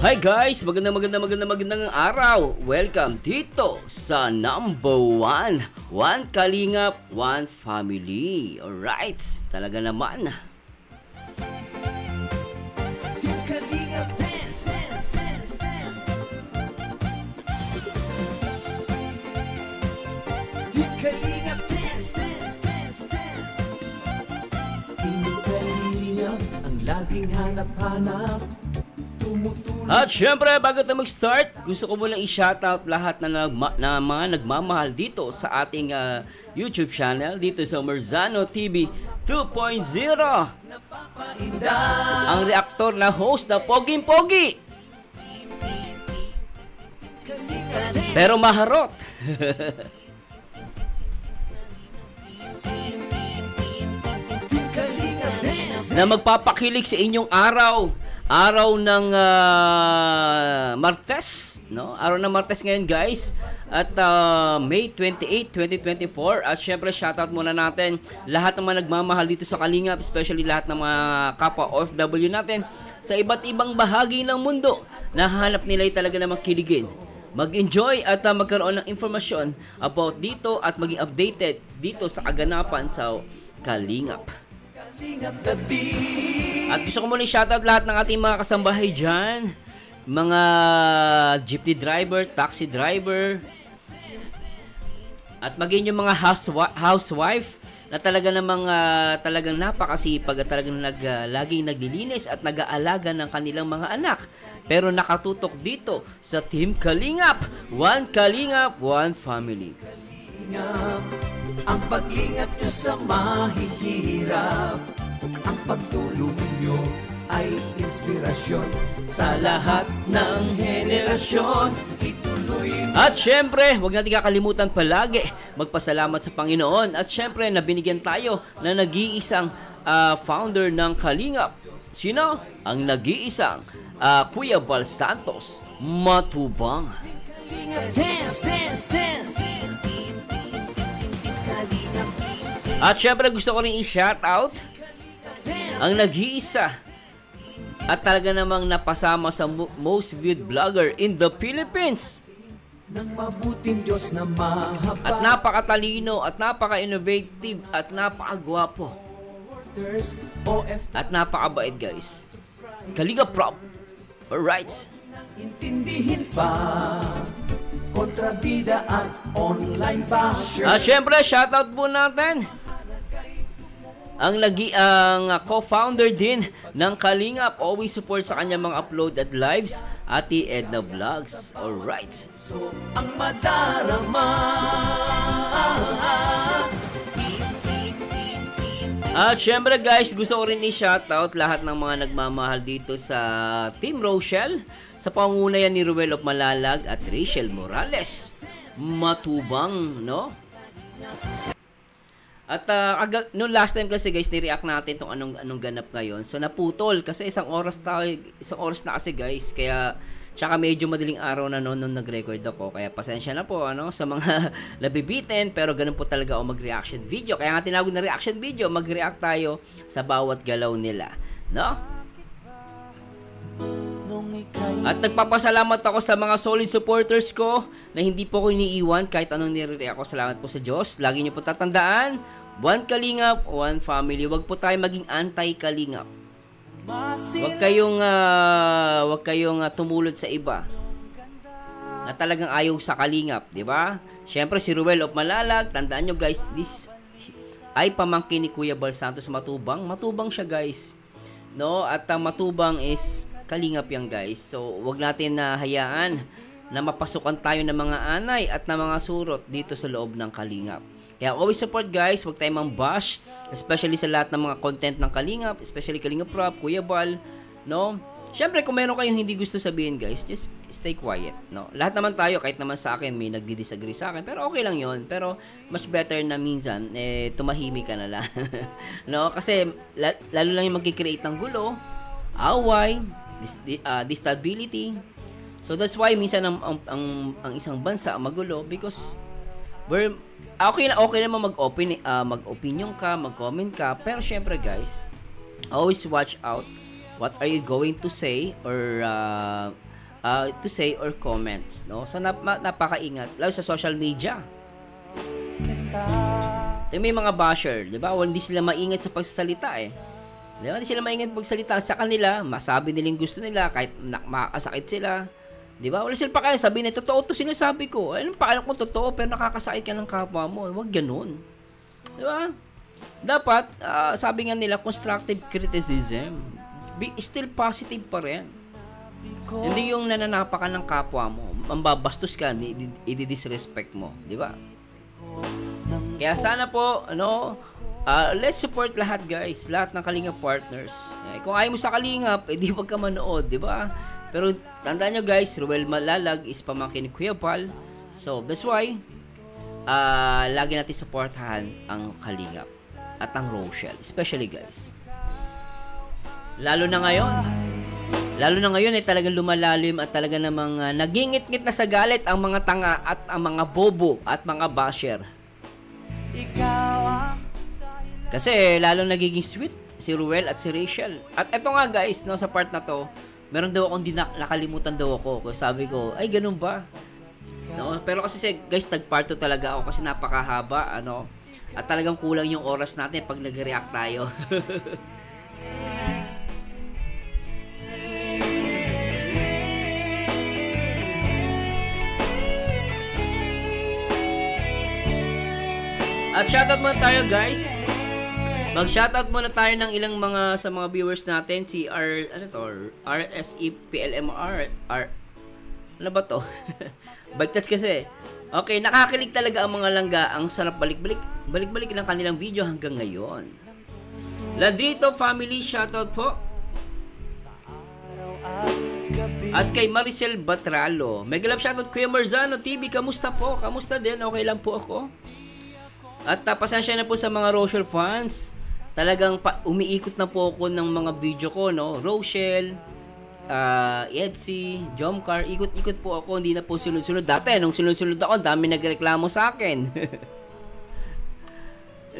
Hi guys! Magandang araw! Welcome dito sa number 1 Kalingap, One Family. Alright, talaga naman. Team Kalingap Dance, dance, dance, dance. Team Kalingap Dance, dance, dance, dance. Team Kalingap, ang laging hanap-hanap. At syempre, bago tayo mag-start, gusto ko munang i-shoutout lahat na mga nagmamahal dito sa ating YouTube channel, dito sa Merzano TV 2.0. Ang reaktor na host na poging-pogi, pero maharot. Na magpapakilig sa inyong araw ng Martes, no? Araw ng Martes ngayon, guys. At May 28, 2024. At syempre, shoutout muna natin lahat ng mga nagmamahal dito sa Kalingap, especially lahat ng mga kapwa OFW natin sa iba't ibang bahagi ng mundo. Nahanap nila talaga na makiligin, mag-enjoy at magkaroon ng informasyon about dito at maging updated dito sa kaganapan sa Kalingap. At gusto ko muna i-shoutout lahat ng ating mga kasambahay dyan, mga jeepney driver, taxi driver, at maging yung mga housewife na talaga namang talagang napakasipag at talagang laging naglilinis at nag-aalaga ng kanilang mga anak. Pero nakatutok dito sa Team Kalingap, One Kalingap, One Family. Kalingap, ang paglingap nyo sa mahihirap, ang pagtulong nyo ay inspirasyon sa lahat ng henerasyon. Ituloy mo. At syempre, huwag natin kakalimutan palagi magpasalamat sa Panginoon. At syempre, nabinigyan tayo na nag-iisang founder ng Kalingap. Sino? Ang nag-iisang Kuya Bal Santos Matubang. Kalingap dance, dance, dance. At syempre, gusto ko rin i-shoutout ang nag-iisa at talaga namang napasama sa most viewed vlogger in the Philippines. Nang mabuting Diyos na mahaba. At napakatalino at napaka-innovative at napakagwapo. At napakabait, guys. Kalingap Prop. Alright. Intindihin pa kontrabida at online basher. At syempre, shoutout po natin ang co-founder din ng Kalingap, always support sa kanyang mga upload at lives, Ate Edna Vlogs. Alright. So, ang madarama. At syempre, guys, gusto ko rin i-shoutout lahat ng mga nagmamahal dito sa Team Rochelle, sa pangunayan ni Ruel of Malalag at Rachel Morales Matubang, no? At noong last time kasi, guys, ni-react natin itong anong ganap ngayon. So naputol kasi isang oras na kasi, guys. Kaya tsaka medyo madaling araw na noon nag-record ako. Kaya pasensya na po sa mga nabibitin, pero ganun po talaga ako mag-reaction video. Kaya nga tinawag na reaction video, mag-react tayo sa bawat galaw nila, no? At nagpapasalamat ako sa mga solid supporters ko na hindi po ko iniiwan kahit anong nire-react ko. Salamat po sa Diyos. Lagi niyo po tatandaan, One Kalingap, One Family. Huwag po tayo maging anti-Kalingap. Huwag kayong tumulad sa iba na talagang ayaw sa Kalingap, di ba? Syempre si Ruel of Malalag, tandaan nyo, guys, this ay pamangkin ni Kuya Bal Santos Matubang. Matubang siya, guys. No? At Matubang is Kalingap yan, guys. So, wag natin na hayaan na mapasukan tayo ng mga anay at ng mga surot dito sa loob ng Kalingap. Kaya always support, guys. Wag tayong mang-bash, especially sa lahat ng mga content ng Kalingap, especially Kalingap Prop, Kuya Bal, no? Syempre, kung meron kayong hindi gusto sabihin, guys, just stay quiet, no? Lahat naman tayo, kahit naman sa akin, may nagdi-disagree sa akin, pero okay lang yon. Pero, much better na minsan, tumahimik ka na lang. No? Kasi, lalo lang yung magkikreate ng gulo, away, stability. So that's why minsan ang isang bansa magulo because okay naman mag-opinion ka, mag-comment ka, pero syempre guys, always watch out what are you going to say or to say or comments, no? So napakaingat lalo sa social media. May mga basher, 'di ba? Hindi sila maingat sa pagsasalita eh. 'Di ba? Hindi sila maingat pagsalita sa kanila, masabi nilang gusto nila kahit makakasakit sila. 'Di ba? Wala silang pakialam, sabihin na totoo 'to sinasabi ko. Anong pakialam kung totoo pero nakakasakit ka ng kapwa mo? Huwag ganoon. 'Di ba? Dapat sabi nga nila constructive criticism. Be still positive pa rin. Hindi yung nananapakan ng kapwa mo, mambabastos ka, i-disrespect mo, 'di ba? Kaya sana po, let's support lahat guys, lahat ng Kalingap partners. Kung ayaw mo sa Kalingap, di wag ka manood, di ba? Pero tandaan nyo guys, Ruel Malalag is pamangkin ni Kuya Pal. So that's why, lagi natin supportahan ang Kalingap at ang Rochelle, especially guys. Lalo na ngayon ay talagang lumalalim at talaga namang nagingit-ngit na sa galit ang mga tanga at ang mga bobo at mga basher. Kasi lalong nagiging sweet si Ruel at si Rachel. At eto nga guys, sa part na to, meron daw akong nakalimutan daw ako. Sabi ko, ay ganun ba? Pero kasi guys, tag-part 2 talaga ako kasi napakahaba, at talagang kulang yung oras natin pag nag-react tayo. At shoutout muna tayo guys. Mag-shoutout muna tayo ng ilang sa mga viewers natin. Si RSEPLMR. Ano ba to? Bagtats kasi. Okay, nakakilig talaga ang mga langga. Ang sarap balik-balik ng kanilang video hanggang ngayon. Ladrito family, shoutout po. At kay Maricel Batralo. Mega love shoutout Kuya Marzano TV. Kamusta po? Kamusta din? Okay lang po ako. At pasensya na po sa mga Rochelle fans. Talagang umiikot na po ako ng mga video ko, Rochelle, Edsy, Jomcar, ikot-ikot po ako, hindi na po sunod-sunod. Dati, nung sunod-sunod ako, dami nagreklamo sa akin.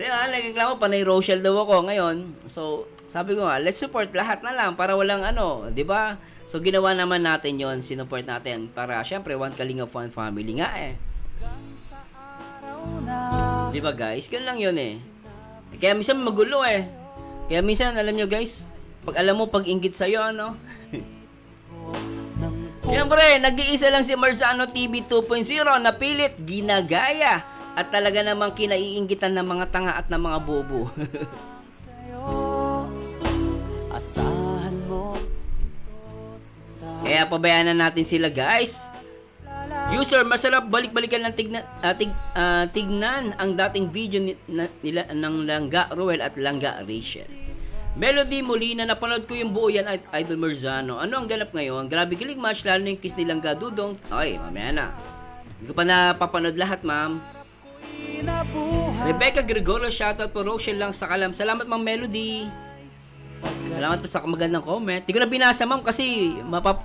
Nagreklamo, panay Rochelle daw ako ngayon. So, sabi ko nga, let's support lahat na lang para walang di ba? So, ginawa naman natin yon, sinupport natin para, syempre, One Kalingap Fan Family nga eh. Di ba guys? Ganun lang yun eh. Kaya minsan magulo eh. Kaya minsan, alam nyo guys, pag alam mo, pag-inggit sa'yo, Siyempre, nag-iisa lang si Marzano TV 2.0 na pilit, ginagaya, at talaga namang kinaiinggitan ng mga tanga at ng mga bobo. Kaya pabayaan na natin sila guys. User, masarap balik-balikan ng tignan ang dating video nila ng Langga Ruel at Langga Rachel. Melody Molina, napanood ko yung buo yan, Idol Marzano. Ano ang ganap ngayon? Grabe kilig match, lalo na yung kiss ni Langga Dudong. Ay, mamaya na. Hindi ko pa napapanood lahat, ma'am. Rebecca Gregorio, shoutout po. Rochelle lang sa kalam. Salamat, ma'am Melody. Salamat po sa magandang comment. Hindi ko na binasa, ma'am, kasi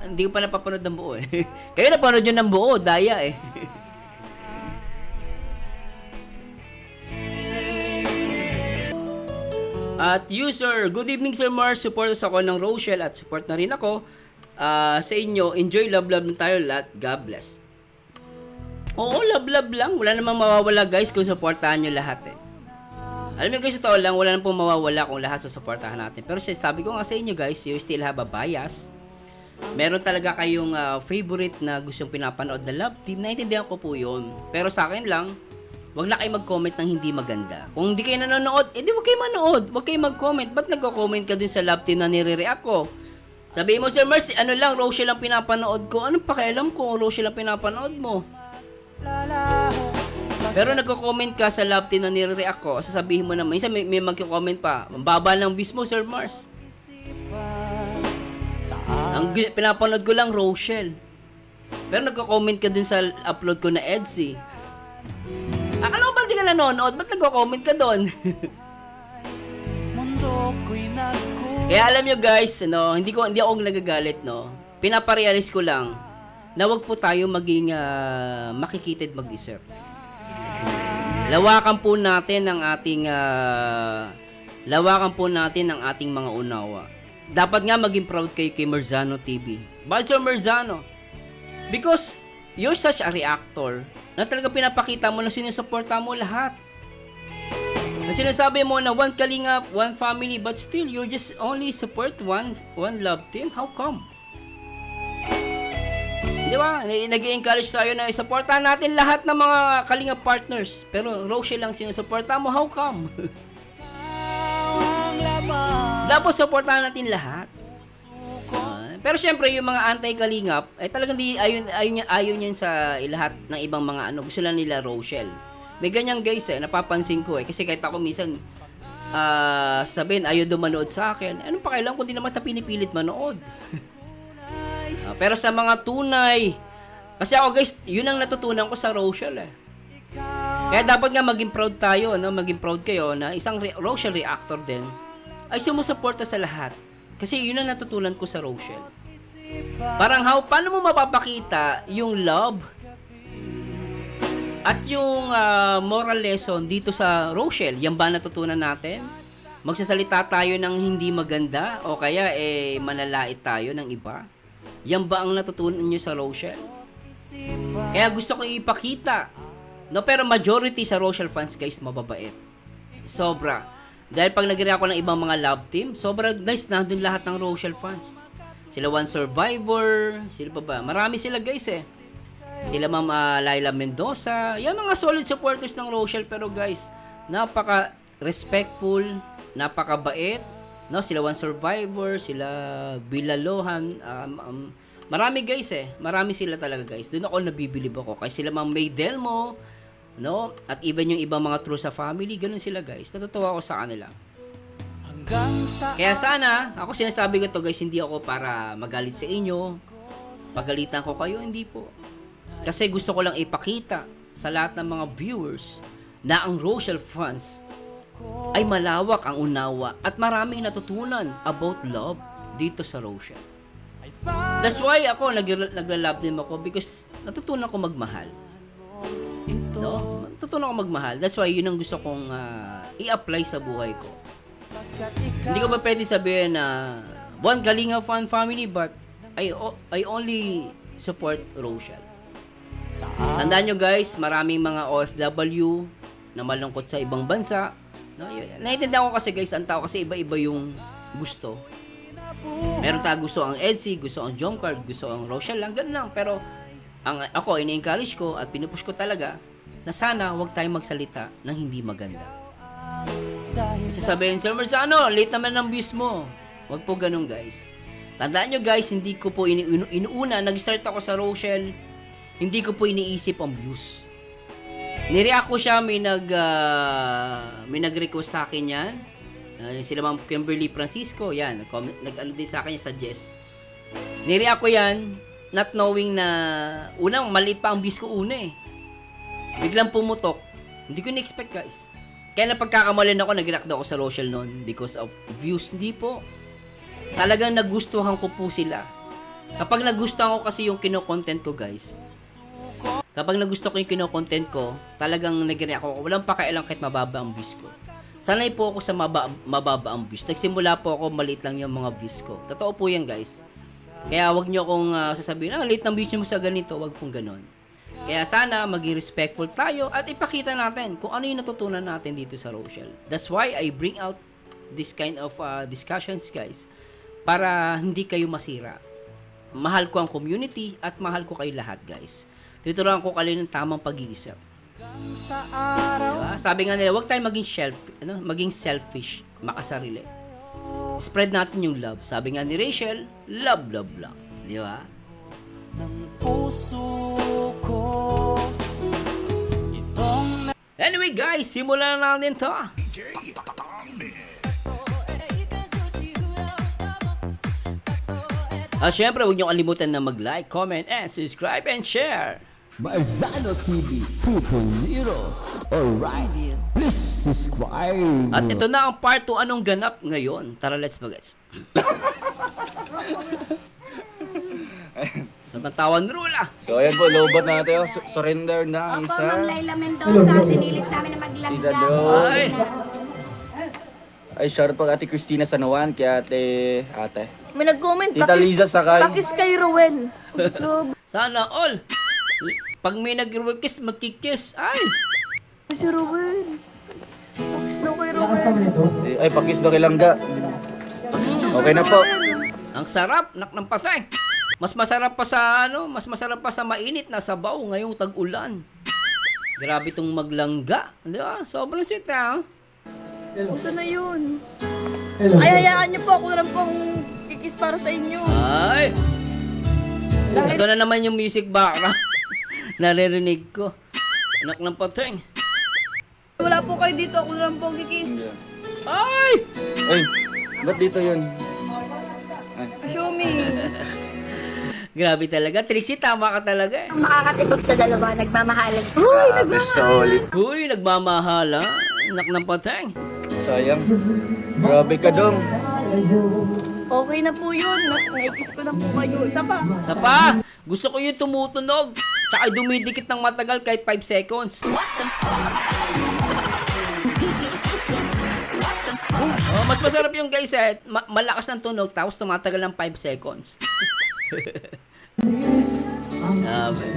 hindi ko pa napapanood ng buo eh. Kayo napanood nyo ng buo, daya eh. At user, good evening Sir Mars. Support ako ng Rochelle at support na rin ako sa inyo. Enjoy, love na tayo lahat. God bless. Oo, love lang. Wala namang mawawala guys kung supportahan nyo lahat eh. Alam niyo guys, ito lang, wala na pong mawawala kung lahat susuportahan natin. Pero sabi ko nga sa inyo guys, you still have a bias. Meron talaga kayong favorite na gustong pinapanood na love team. Naintindihan ko po yun. Pero sa akin lang, wag na kayo mag-comment ng hindi maganda. Kung hindi kayo nanonood, edi wag kayo manood. Wag kayo mag-comment. Ba't nagko-comment ka din sa love team na nire-react ko? Sabihin mo, Sir Mercy, Rochelle lang pinapanood ko. Anong pakialam ko kung Rochelle lang pinapanood mo? Pero nagko-comment ka sa love team na nire-react ko, sasabihin mo naman, minsan may magko-comment pa, baba ng views mo, Sir Mars. Ang pinapanood ko lang, Rochelle. Pero nagko-comment ka din sa upload ko na Edsy. Akala ko ba di ka nanonood? Ba't nagko-comment ka doon? Kaya alam nyo guys, hindi ako nagagalit, pinaparealize ko lang na wag po tayo maging makikitid mag-isip. Lawakan po natin ang ating mga unawa. Dapat nga maging proud kayo kay Marzano TV. Bakit Sir Marzano? Because you're such a reactor na talaga pinapakita mo na sinusuporta mo lahat. Na sinasabi mo na one Kalingap, one family, but still you're just only support one love team. How come? Di ba? Nag-i-encourage tayo na isuportahan natin lahat ng mga Kalingap partners. Pero Rochelle lang sinusuporta mo. How come? Dapat supportahan natin lahat. Pero syempre yung mga anti-Kalingap ay talagang ayaw niyan sa lahat ng ibang mga gusto lang nila Rochelle. May ganyan guys napapansin ko kasi kahit ako minsan sabihin ayaw manood sa akin. Anong pakialam kung di naman sa pinipilit manood? Pero sa mga tunay, kasi ako guys, yun ang natutunan ko sa Rochelle Kaya dapat nga maging proud tayo, maging proud kayo na isang Rochelle reactor din ay sumusuporta sa lahat. Kasi yun ang natutunan ko sa Rochelle. Parang paano mo mapapakita yung love at yung moral lesson dito sa Rochelle? Yan ba natutunan natin? Magsasalita tayo ng hindi maganda o kaya manalait tayo ng iba? Yan ba ang natutunan nyo sa Rochelle? Kaya gusto ko ipakita. Pero majority sa Rochelle fans guys, mababait. Sobra. Dahil pag nag-react ako ng ibang mga love team, sobra guys, nandun lahat ng Rochelle fans. Sila One Survivor, sila pa ba? Marami sila guys Sila Ma'am Laila Mendoza. Yan mga solid supporters ng Rochelle. Pero guys, napaka-respectful, napaka-bait. Sila One Survivor, sila Bilalohan, marami guys marami sila talaga guys. Doon ako nabibilib ako. Kasi sila Ma'am May Delmo, at even yung ibang mga true sa family, ganun sila guys. Natutuwa ako sa kanila. Kaya sana, ako sinasabi ko to guys, hindi ako para magalit sa inyo, pagalitan ko kayo, hindi po. Kasi gusto ko lang ipakita sa lahat ng mga viewers na ang Rochelle fans ay malawak ang unawa at maraming natutunan about love dito sa Rochelle. That's why ako nagla-love din ako because natutunan ko magmahal. Natutunan ko magmahal. That's why yun ang gusto kong i-apply sa buhay ko. Hindi ko pa pwede sabihin na one Kalingap fan family but I only support Rochelle. Tandaan nyo guys, maraming mga OFW na malungkot sa ibang bansa. Naiintindihan ko kasi guys, ang tao kasi iba-iba yung gusto. Meron tayo gusto ang EDSI, gusto ang Jomcard, gusto ang Rochelle lang, ganun lang. Pero ako, ini-encourage ko at pinupush ko talaga na sana huwag tayong magsalita ng hindi maganda. Sasabihin, Sir Marzano, late naman ng views mo. Huwag po ganun guys. Tandaan nyo guys, hindi ko po inuuna, nag-start ako sa Rochelle, hindi ko po iniisip ang views. Nireact ko siya, may nag-request sa akin yan. Sila Ma'am Kimberly Francisco, yan, nag-ano din sa akin, suggest. Nireact ko yan, not knowing na, unang maliit pa ang views ko Biglang pumutok. Hindi ko ni-expect guys. Kaya napagkakamalan ako, nag-react ako sa Rochelle noon because of views. Hindi po. Talagang nagustuhan ko po sila. Kapag nagustuhan ko kasi yung kino-content ko guys, kapag nagusto ko yung kino-content ko, talagang nag-react ako. Walang pakialam kahit mababa ang views ko. Sanay po ako sa mababa ang views. Nagsimula po ako, maliit lang yung mga views ko. Totoo po yan guys. Kaya wag nyo akong sasabihin, late ng views mo sa ganito. Wag pong ganon. Kaya sana maging respectful tayo at ipakita natin kung ano yung natutunan natin dito sa Rochelle. That's why I bring out this kind of discussions guys. Para hindi kayo masira. Mahal ko ang community at mahal ko kayo lahat guys. Tuturuan ko kayo ng tamang pag-iisip. Diba? Sabi nga nila, huwag tayong maging selfish, makasarili. Spread natin yung love. Sabi nga ni Rachel, love, love, love. Di ba? Anyway guys, simulan na natin to. At syempre, huwag niyo kalimutan na mag-like, comment, and subscribe and share. Marzano TV 2.0. Alright, please subscribe. At ito na ang part 2, anong ganap ngayon. Tara, let's bagets. Samantawan rula. So ayan po, lobot natin. Surrender na ang Opo, isa. Ma'am Laila Mendoza, sinilip namin na Tita maglanggam. Do. Ay, Ay, shoutout pag Ate Christina Sanoan, kay ate. May nag-comment, Tita Liza Sakay. takis kay Rowel. Sana all. Pag may nag-request, magkikiss. Ay! Si Ruel. Tapos na kay Ruel. Ay, pakis daw kay Langga. Okay na po. Ang sarap, ng patay. Mas masarap pa sa mas masarap pa sa mainit na sabaw ngayong tag-ulan. Grabe tong maglangga, di ba? Sobrang sweet ha. Gusto na yun. Ay, hayaan niyo po. Ako na lang pong kikis para sa inyo. Ay! Ito na naman yung music background. Naririnig ko. Anak ng patay. Wala po kayo dito. Ako na lang pong kikis. Ay! Ay, ba't dito yun? Show me. Grabe talaga. Trixie, tama ka talaga eh. Ang makakatipog sa dalawa, nagmamahalan. Solid. Uy, nagmamahala. Anak ng patay. Sayang. Grabe ka dong. Okay na po yun. Naikis ko na po kayo. Isa pa. Sa pa, gusto ko yung tumutunog. Tsaka dumidikit ng matagal kahit 5 seconds. Oh, mas masarap yung guys eh. Malakas ng tunog tapos tumatagal ng 5 seconds.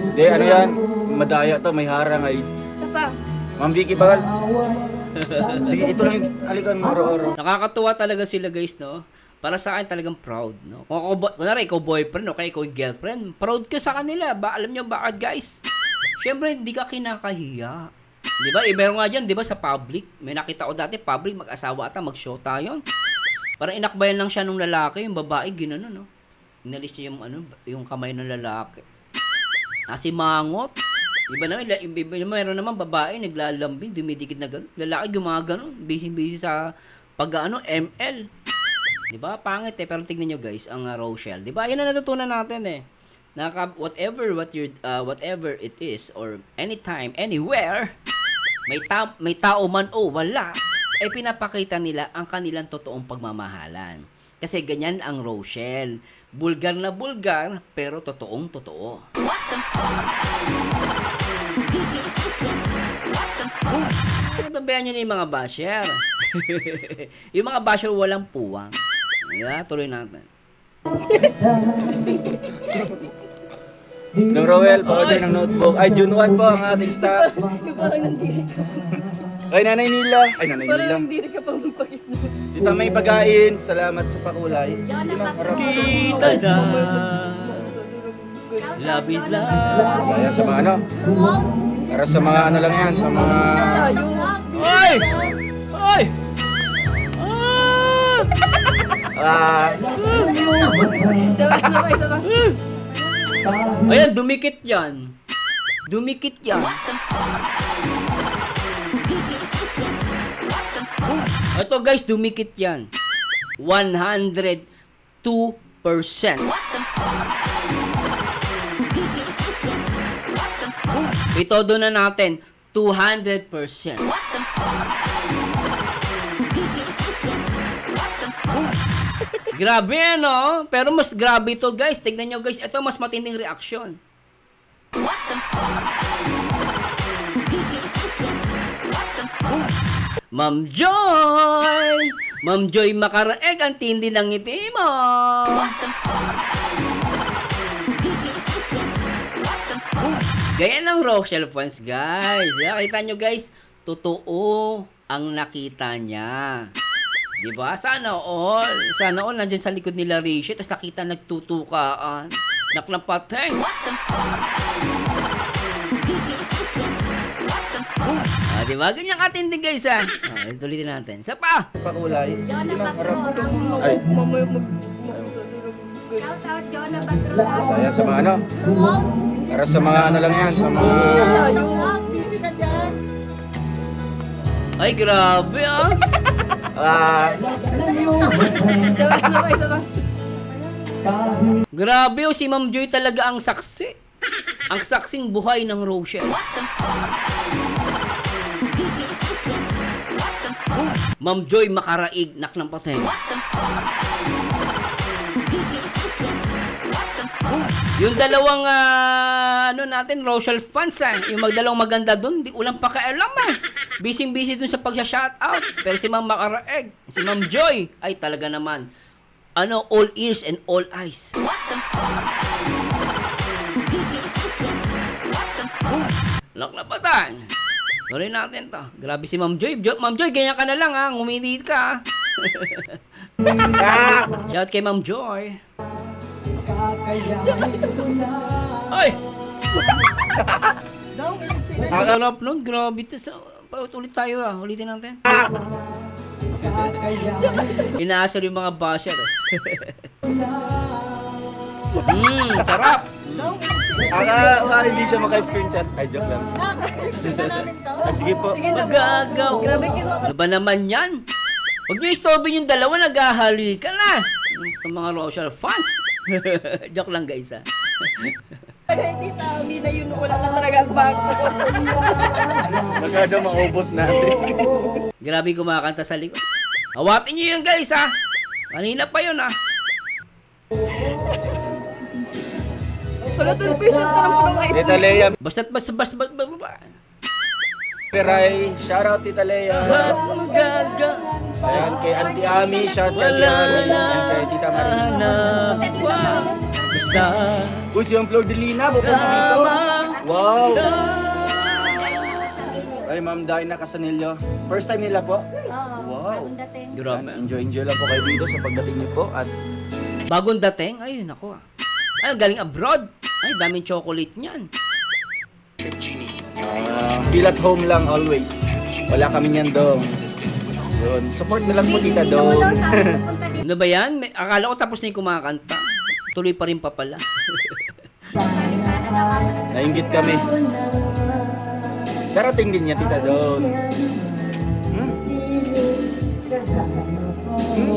Hindi, ano yan? Madaya to, may harang ay. Isa pa. Ma'am Vicky Bagal. Sige, ito lang yung alikan mo, oro-oro. Nakakatuwa talaga sila guys, no? Para sa akin talagang proud, no? Kung ako, kunwari, ikaw boyfriend, o kaya ikaw girlfriend, proud ka sa kanila. Alam nyo bakit guys? Siyempre, hindi ka kinakahiya. Di ba? Meron nga dyan, di ba, sa public. May nakita ko dati, public, mag-asawa ata, mag-shota yun. Parang inakbayan lang siya nung lalaki, yung babae, ginano, no? Inalis niya yung kamay ng lalaki. Mangot. Iba naman, mayroon naman babae, naglalambing, dumidikit na gano'n. Lalaki gumagano, busy sa ML. Diba? Pangit eh, pero tignan nyo guys, ang Rochelle. Diba? Yan ang natutunan natin eh. Whatever it is, or anytime, anywhere, may tao man o wala, ay pinapakita nila ang kanilang totoong pagmamahalan. Kasi ganyan ang Rochelle. Bulgar na bulgar, pero totoong totoo. Babayaan nyo na yung mga basher. Yung mga basher walang puwang. Yeah, tuloy natin. Dong Roel, pa-order ng notebook. Ay, June 1 po ang ating stocks. Parang nandiri ka. Ay, Nanay Mila. Ay, Nanay Parang Mila. nandiri ka pa magpakis na. Dito may pagkain. Salamat sa pakulay. Kita na. Labid lang. Ayan, sa mga ano. Para sa mga ano lang yan, sa mga... Oy! Oy! Ah! Ayan, dumikit yan. Dumikit yan. Ito guys, dumikit yan. 102%. Itodo na natin, 200%. Grabe ano? Pero mas grabe ito guys. Tignan nyo guys, ito mas matinding reaction. Ma'am Joy! Ma'am Joy Makaraeg, ang tindi ng ngiti mo. Gaya ng Rochelle fans guys. Kita nyo guys, totoo ang nakita niya. Diba? Sana all. Sana all nandyan sa likod nila Rachel. Tapos nakita nagtutukaan. Naklampateng. Diba? Ganyan katindi guys ha. Tulitin natin. Isa pa. Pakulay. Jonah Patro. Ay, Shout out, Jonah Patro. ayan sa mga ano. Para sa mga ano lang yan, sa mga... Ay, grabe ah. Grabe oh, si Ma'am Joy talaga ang saksi. Ang saksing buhay ng Rochelle. Ma'am Joy Makaraig, naklampateng. Yung dalawang natin, Rochelle fans yung magdalawang maganda doon, di ulang pakialam Busy-busy dun sa pagsha-shoutout. Pero si Ma'am Makaraeg, si Ma'am Joy, ay talaga naman, all ears and all eyes. Lock na patay. Tuloy natin to. Grabe si Ma'am Joy. Ma'am Joy, ganyan ka na lang ha. Ngumiti ka. Shout kay Ma'am Joy. Ay! Ang sarap nun. Grabe ito. Ulit tayo ha. Ulitin natin. Inaasar yung mga basher eh. Sarap. Hindi siya maka-screenshot. Ay, joke lang. Sige po. Magagaw. Grabe kinuha Ano ba naman yan? Huwag niyo istorbin yung dalawa, naghahalikan na. Yung mga Rochelle fans. Joke lang guys ha. Hindi tao, na yun, wala na talaga ang back. Baka daw maubos natin. Grabe kumakanta sa likod. Awatin niyo yun guys ha. Kanina pa yun ha. Wala tayong piso na lang po Tita Lea, Basta't Peray, shoutout Tita Lea. Magaga. Ayan, kay Auntie Ami, shoutout kay Auntie Ami. Ayan, kay Tita Marie. Hanap pa. Basta. Uy, si yung Flor de Lina, pupunta dito. Wow! Ay, Ma'am Dina Casanillo. First time nila po? Oo, Wow. bagong dating. Grabe. Enjoy lang po kayo dito sa pagdating niyo po. At Bagong dating. Ayun ako ah. Ay, galing abroad. Ay, daming chocolate niyan. feel at home lang always. Wala kami niyan dong. Yun. Support na lang po Tita Ito Dong. daw sa akin pupunta dito. Ano ba yan? Akala ko tapos na yung kumakanta. Tuloy pa rin pa pala. Nainggit kami. Darating din niya Tita Dong.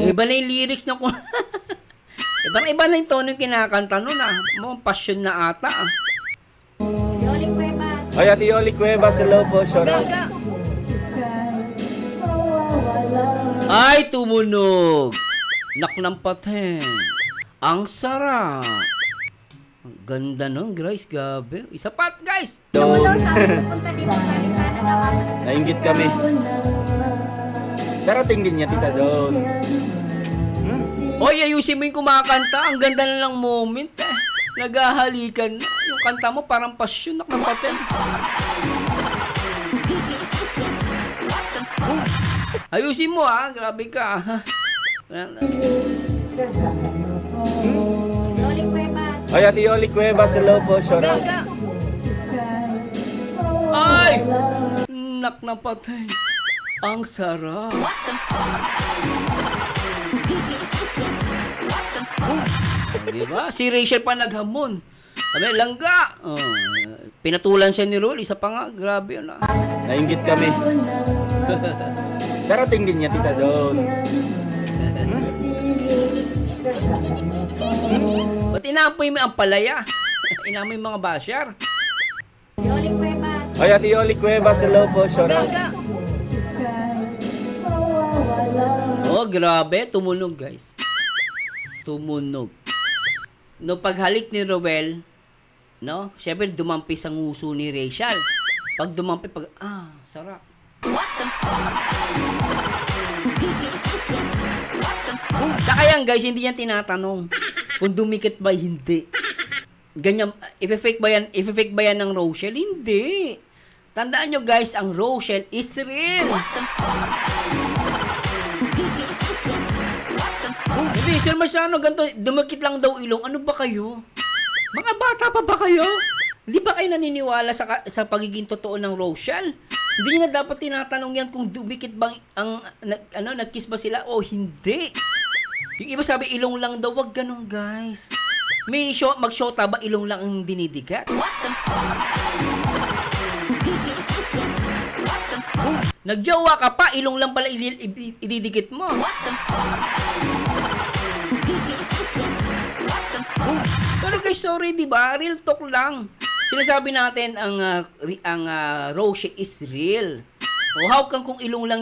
Iba na yung lyrics na ko. iba na yung tono yung kinakanta nun ah. Mukhang passion na ata ah. Yoli Cuevas. Ay, Ate Yoli Cuevas, hello po. Shoutout. Ay, tumunog. Nak ng paten. Ang sarap. Ang ganda nun, guys. Gabi. Isa pat, guys. Ito daw sa akin pupunta dito. Sana daw ako. Nainggit kami. Darating din niya Tita Dong. Hoy, ayusin mo yung kumakanta. Ang ganda na ng moment eh. Naghahalikan na. Yung kanta mo parang pasyon. Nak ng paten. Ayusin mo ah. Grabe ka. Yoli Cuevas. Ay, Ate Yoli Cuevas, hello po. Shoutout. Ay! Nak ng patay. Ang sarap. Diba? Si Rachel pa naghamon. Sabi, langga. Oh, pinatulan siya ni Rolly. Isa pa nga. Grabe yun ah. Nainggit kami. Darating din niya Tita Dong. Ba't inapoy mo ang palaya? Inamoy yung mga basyar. Yoli Cuevas. Ay, Ate Yoli Cuevas, hello po. Shoutout. Oh, grabe. Tumunog, guys. Tumunog. No paghalik ni Roel, no? Siyempre, dumampis ang uso ni Rachel. Pag dumampi, sarap. Tsaka yan, guys, hindi yan tinatanong kung dumikit ba, hindi. Ganyan, i-fake ba yan ng Rochelle? Hindi. Tandaan nyo, guys, ang Rochelle is real. Hindi, Sir Marciano, ganito, dumikit lang daw ilong. Ano ba kayo? Mga bata pa ba kayo? Hindi ba kayo naniniwala sa pagiging totoo ng Rochelle? Hindi nyo na dapat tinatanong yan kung dumikit bang nag-kiss ba sila o hindi. Yung iba sabi, ilong lang daw. Wag ganun, guys. May mag-shota ba ilong lang ang dinidikat? Nagjowa ka pa, ilong lang pala ididikit mo. Pero guys, sorry, di ba? Real talk lang. Sinasabi natin ang Rochelle is real. O how come kung ilong lang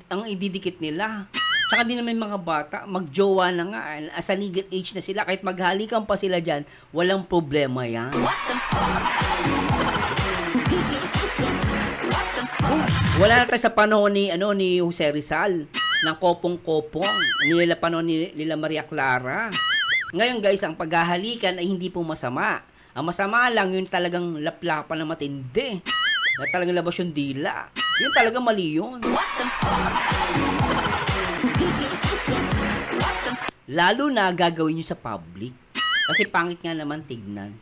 ang ididikit nila? Tsaka din naman mga bata, magjowa na nga. As a legal age na sila, kahit maghalikan pa sila dyan, walang problema yan. Wala na tayo sa panahon ni Jose Rizal, ng kopong-kopong, panahon nila Maria Clara. Ngayon guys, ang paghahalikan ay hindi po masama. Ang masama lang, yun talagang laplapan na matindi. Na talagang labas yung dila. Yun talagang mali yun. Lalo na gagawin nyo sa public. Kasi pangit nga naman tignan.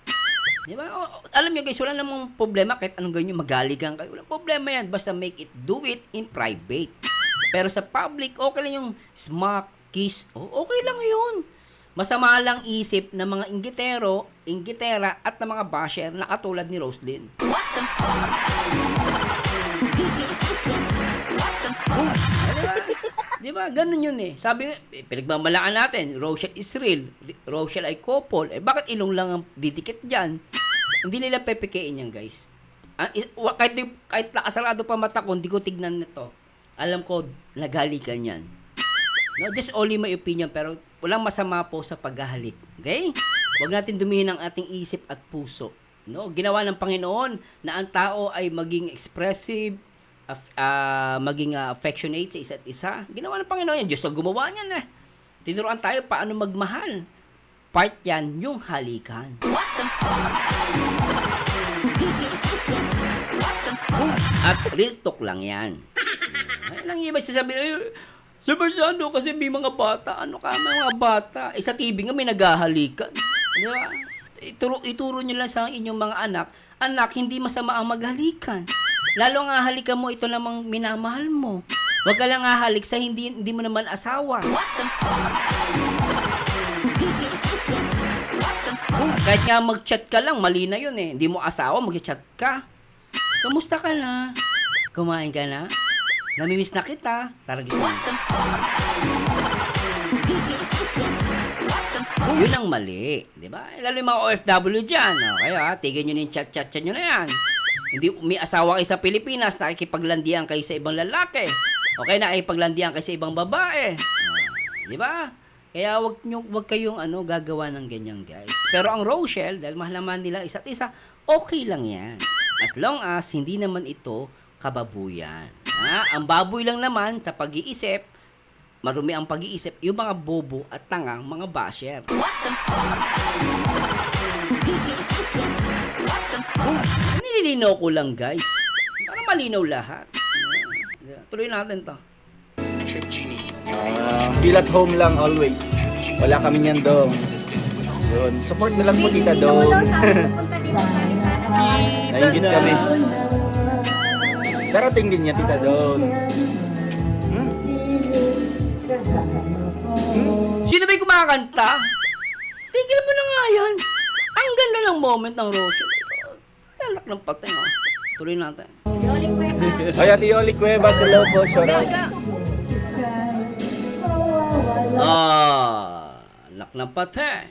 Di ba? Alam nyo guys, wala namang problema kahit anong gawin nyo, magaligan kayo. Walang problema yan. Basta do it in private. Pero sa public, okay lang yung smack, kiss. Okay lang yun. Masama lang isip ng mga inggitera at ng mga basher na katulad ni Roslyn. Diba? Ganun yun eh. Sabi nga, pinagmamalaan natin, Rochelle is real. Rochelle ay couple. Bakit ilong lang ang didikit dyan? Hindi nila pepikein yan, guys. Kahit nakasarado pa mata ko, hindi ko tignan nito. Alam ko, nagalikan yan. No, this only my opinion, pero walang masama po sa paghahalik. Okay? Huwag natin dumihin ang ating isip at puso. No, ginawa ng Panginoon na ang tao ay maging expressive, maging affectionate sa isa't isa. Ginawa ng Panginoon yan. Diyos ang gumawa niyan eh. Tinuruan tayo paano magmahal. Part yan, yung halikan. At real talk lang yan. Ay lang iba sasabihin, Super Sando, kasi may mga bata. Ano ka, may mga bata? Sa TV nga may naghahalikan. Di ba? Ituro nyo lang sa inyong mga anak, hindi masama ang maghalikan. Lalo nga halikan mo, ito namang minamahal mo. Huwag ka lang halik sa hindi mo naman asawa. Kahit nga mag-chat ka lang, mali na yun eh. Hindi mo asawa, mag-chat ka. Kamusta ka na? Kumain ka na? Namimiss na kita. Taragis na. Yun ang mali. Diba? Lalo yung mga OFW dyan. Kaya tigil nyo na yung chat-chat nyo na yan. Hindi, may asawa kayo sa Pilipinas, nakikipaglandian kayo sa ibang lalaki. Okay, nakikipaglandian kayo sa ibang babae. Diba? Kaya wag kayong gagawa ng ganyan, guys. Pero ang Rochelle, dahil mahal naman nila isa't isa, okay lang yan. As long as hindi naman ito kababuyan. Ang baboy lang naman sa pag-iisip, marumi ang pag-iisip, yung mga bobo at tangang mga basher. Nililinaw ko lang, guys. Para malinaw lahat. Tuloy natin to. Feel at home lang always. Wala kami niyan dong. Yun. Support na lang po tita dong. Pupunta dito sa Arizona. Naingit kami. Darating din niya tita dong. Sino ba'y kumakanta? Tigil mo na nga yan. Ang ganda ng moment ng Rochelle. Talak ng patay, oh. Tuloy natin. Yoli Cuevas. Ay, Ate Yoli Cuevas, hello po. Shout out. Anak ng patay.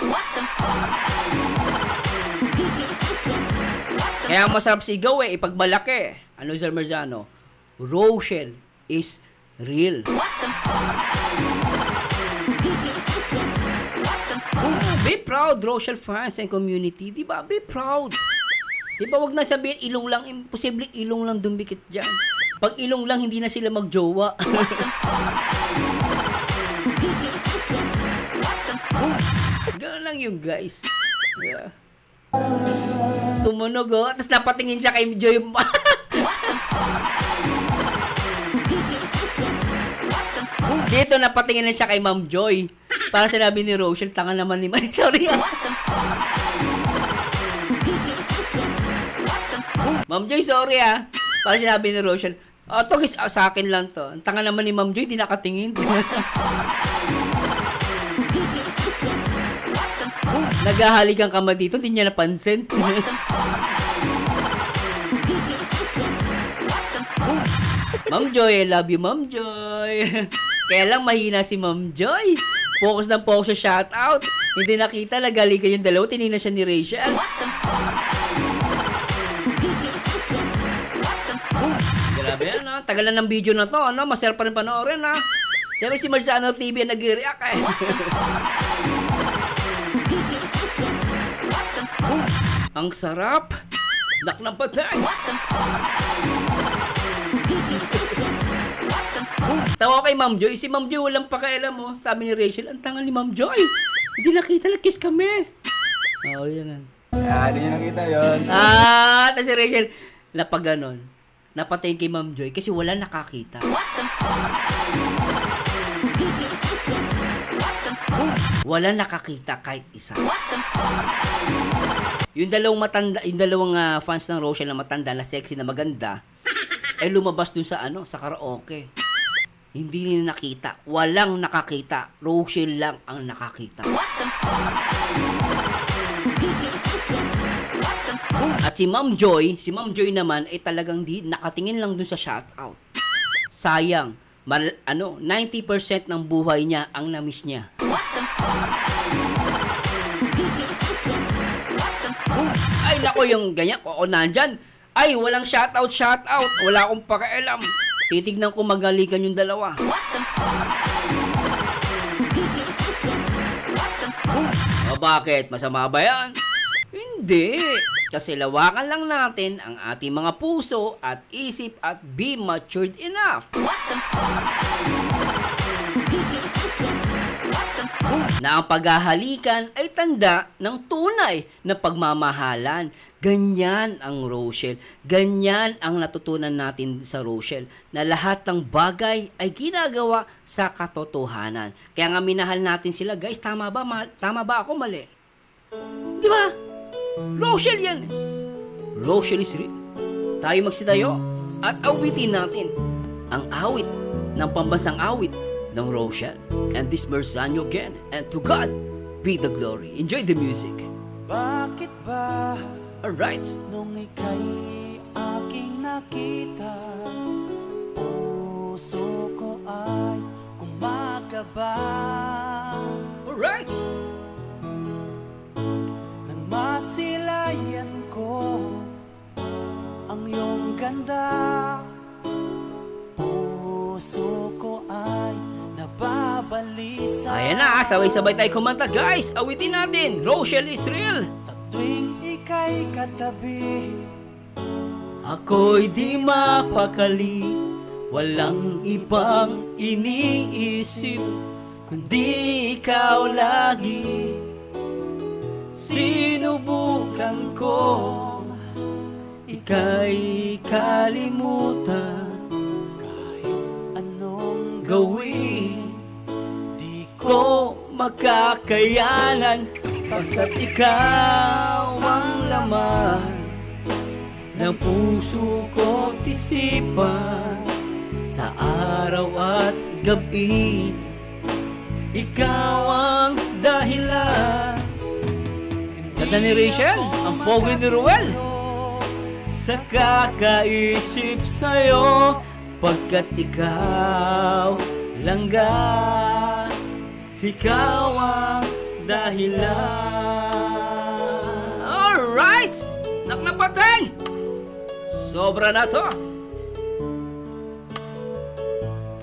Kaya masarap sigaw eh, ipagmalaki. Ano, Sir Marzano? Rochelle is real. Be proud, Rochelle fans and community. Diba? Be proud. Diba, wag na sabihin ilong lang. Imposible ilong lang dumikit dyan. Pag ilong lang, hindi na sila magjowa. Gano'n lang yung guys. Yeah. Tumunog oh. Tapos napatingin siya kay Joy. Dito napatingin na siya kay Ma'am Joy. Para sinabi ni Rochelle, tanga naman ni May. Sorry. Ma'am Joy, sorry ah. Para sinabi ni Rochelle, to guys, sa akin lang to. Ang tanga naman ni Ma'am Joy, di nakatingin. Naghahalikan ka ma dito, di niya napansin. Ma'am Joy, I love you, Ma'am Joy. Kaya lang mahina si Ma'am Joy. Focus ng focus sa shoutout. Hindi nakita, nagalikan yung dalawa, tinina siya ni Rachel. Grabe yan, ha? Tagal na ng video na to, ano? Masarap pa rin panoorin, ha? Siyempre si Marzano TV nag-react, eh. Ang sarap. Nak ng patay. Tawa kay Ma'am Joy. Si Ma'am Joy walang pakialam mo. Sabi ni Rachel, ang tangal ni Ma'am Joy. Hindi nakita, nag-kiss kami. Oo, yan. Hindi nyo nakita yun. Si Rachel, napaganon. Napatayin kay Ma'am Joy kasi wala nakakita. Wala nakakita kahit isa. Yung dalawang fans ng Rochelle na matanda, na sexy, na maganda, ay lumabas dun sa sa karaoke. Hindi nila nakita. Walang nakakita. Rochelle lang ang nakakita. At si Ma'am Joy naman ay talagang nakatingin lang dun sa shoutout. Sayang, 90% ng buhay niya ang na-miss niya. Ay nako, yung ganyan, kung nandyan, ay walang shoutout, wala akong pakialam. Titignan ko magalikan yung dalawa. O bakit? Masama ba yan? Hindi. Kasi lawakan lang natin ang ating mga puso at isip at be matured enough. Na ang paghahalikan ay tanda ng tunay na pagmamahalan. Ganyan ang Rochelle. Ganyan ang natutunan natin sa Rochelle. Na lahat ng bagay ay ginagawa sa katotohanan. Kaya nga minahal natin sila. Guys, tama ba? Tama ba ako? Mali? Di ba? Rochelle yan. Rochelle is real. Tayo magsitayo at awitin natin ang awit ng pambansang awit ng Rochelle. And this Merzanyo again. And to God be the glory. Enjoy the music. Bakit ba Alright. nung ika'y aking nakita, puso ko ay kumakaba? Alright. Nang masilayan ko ang iyong ganda, puso ko ay nababalisa. Ayan na, sabay-sabay tayo kumanta guys. Awitin natin. Rochelle is real. Sa tuwing ika'y katabi, Ako'y di mapakali, walang ibang iniisip, kundi ikaw lagi. Sinubukan ko, ika'y kalimutan, anong gawin di ko makakayanan, basta't ikaw ang laman ng puso ko't isipan. Sa araw at gabi, ikaw ang dahilan. Ganda ni Rachel, ang pogi ni Ruel. Sa kakaisip sa'yo, pagkat ikaw langga, ikaw ang dahilan. Alright! Naknapatay! Sobra na to.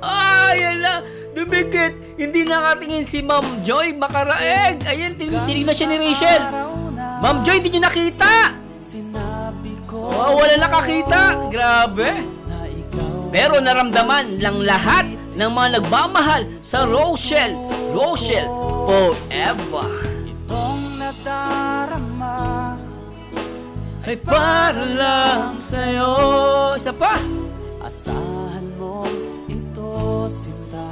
Ayan na! Dumikit! Hindi nakatingin si Ma'am Joy makaraeg. Ayan, tinignan siya ni Rachel. Ma'am Joy, hindi nyo nakita! sinabi ko Oh, wala nakakita. Grabe. na ikaw Pero naramdaman lang lahat ng mga nagmamahal sa Rochelle. Rochelle forever. itong nadarama. Ay para lang sa'yo. Isa pa. Asahan mo ito, sinta,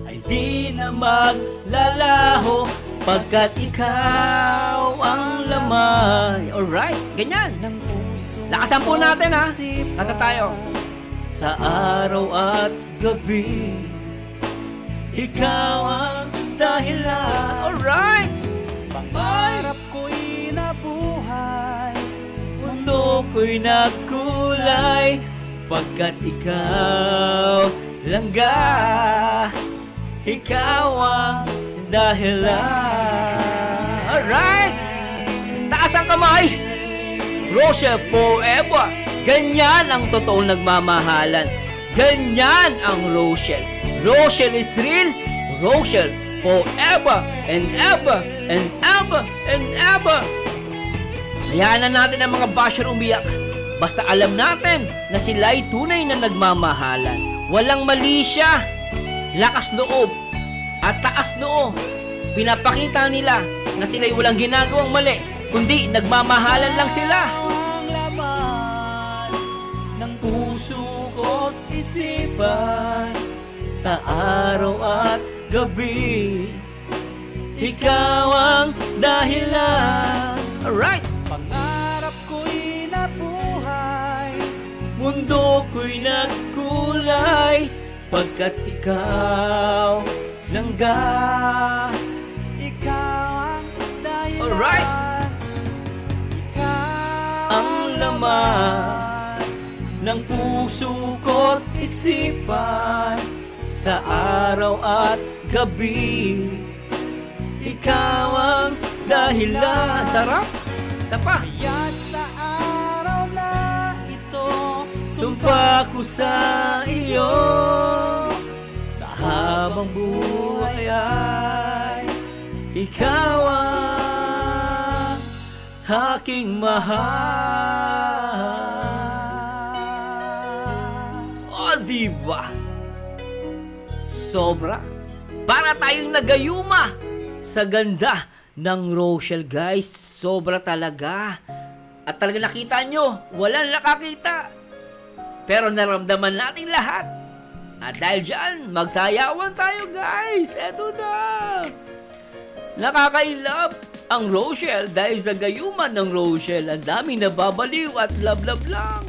Ay di na maglalaho pagkat ikaw ang laman. Alright, ganyan. ng puso. Lakasan po natin ha. isipan. Kata tayo. Sa araw at gabi, ikaw ang dahilan. Alright. Pangarap ko'y nabuhay, Mundo ko'y nagkulay pagkat ikaw langga, ikaw ang dahilan. Alright! Taas ang kamay! Rochelle forever! Ganyan ang totoong nagmamahalan. Ganyan ang Rochelle. Rochelle is real. Rochelle forever and ever and ever and ever. Hayaan na natin ang mga basher umiyak. Basta alam natin na sila'y tunay na nagmamahalan. Walang mali siya. Lakas loob at taas noo. Pinapakita nila na sila'y walang ginagawang mali. kundi nagmamahalan lang sila. Ang laman ng puso ko't isipan sa araw at gabi. Ikaw ang dahilan. Alright. Pangarap ko'y nabuhay, mundo ko'y nagkulay, pagkat ikaw langga. Ikaw ang dahilan. Alright. Ikaw ang laman ng puso ko't isipan sa araw at gabi. Ikaw ang dahilan. Sarap. Isa pa. Kaya sa araw na ito, sumpa ko sa iyo, sa habang buhay ay ikaw ang aking mahal. O, diba? Sobra. Para tayong nagayuma sa ganda ng Rochelle, guys. Sobra talaga. At talaga nakita nyo, walang nakakita. Pero naramdaman natin lahat. At dahil dyan, magsayawan tayo, guys. Eto na. Nakakailap ang Rochelle dahil sa gayuman ng Rochelle. Ang daming nababaliw at love-love lang.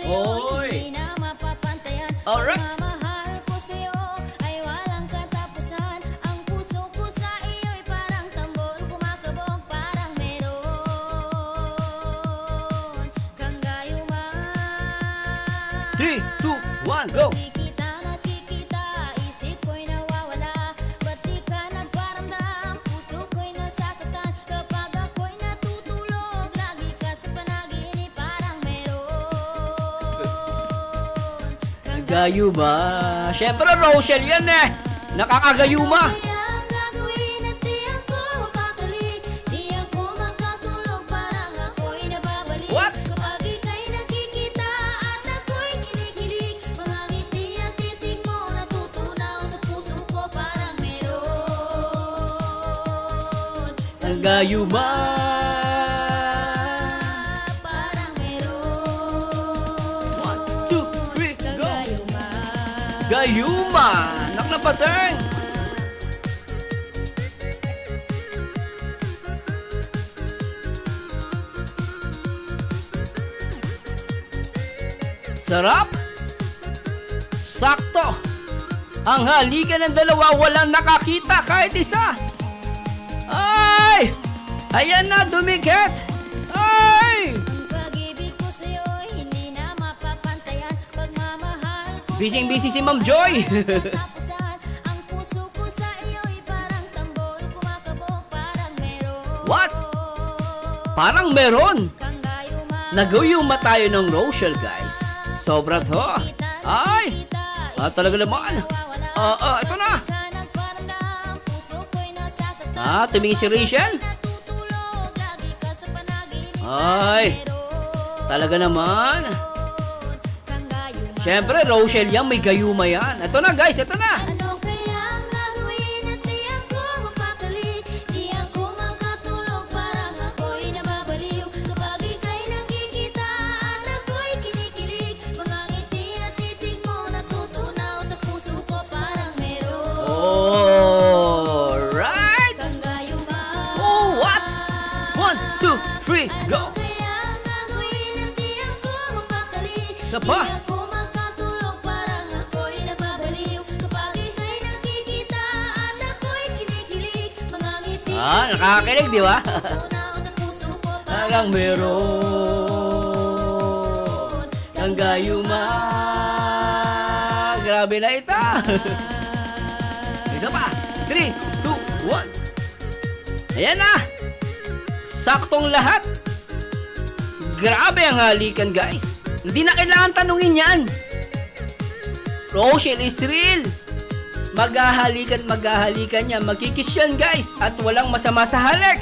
Oy! Alright! Pagmamahal ko sa'yo ay walang katapusan. Ang puso ko sa iyo'y parang tambol, kumakabog parang meron kang gayuman. 3, 2, 1, go! Di kita nakikita, isip ko'y nawawala. Ba't di ka nagparamdam, puso ko'y nasasaktan. Kapag ako'y natutulog, lagi ka sa panaginip, parang meron kang Gayuma. Siyempre, Rochelle yan eh. Nakakagayuma. Kaya ang gagawin at di ako mapakali, di ako makatulog, parang ako'y nababalik. What? Kapag ika'y nakikita at ako'y kinikilig, mga ngiti at titig mo natutunaw sa puso ko, parang meron Ang gayuma. parang meron 1, 2, 3, kang go! gayuma. Gayuma. Naklapateng. Sarap. Sakto. Ang halikan ng dalawa, walang nakakita kahit isa. Ay! Ayan na, dumikit. Ay! Ang pag-ibig ko sa'yo'y hindi na mapapantayan. Pagmamahal ko Busy-busy si Ma'am Joy. tapusan. Ang puso ko sa iyo'y parang tambol, kumakabog parang meron What? Parang meron. kang gayuman. Nagayuma tayo ng Rochelle, guys. Sobra to. Ay! Talaga naman. Ito na. Tumingin si Rachel. Ay! Talaga naman. Siyempre, Rochelle yan. May gayuma yan. Ito na, guys. Ito na. Ano kaya ang gagawin at di ako mapakali, di ako makatulog, parang ako'y nababaliw. Kapag ika'y nakikita at ako'y kinikilig, mga ngiti at titig mo natutunaw sa puso ko, parang meron Alright. kang gayuman. Oh, what? 1, 2, 3, go. Ano kaya ang gagawin at di ako mapakali, Isa pa. di ako makatulog, parang ako'y nababaliw. Kapag ika'y nakikita at ako'y kinikilig, mga ngiti Nakakakilig, di ba? natutunaw sa puso ko, Parang meron kang gayuma. Grabe na ito. Isa pa. 3, 2, 1. Ayan na. Saktong lahat. Grabe ang halikan, guys. Hindi na kailangan tanungin yan. Rochelle is real. Maghahalikan yan. Magkikis yan, guys. At walang masama sa halik.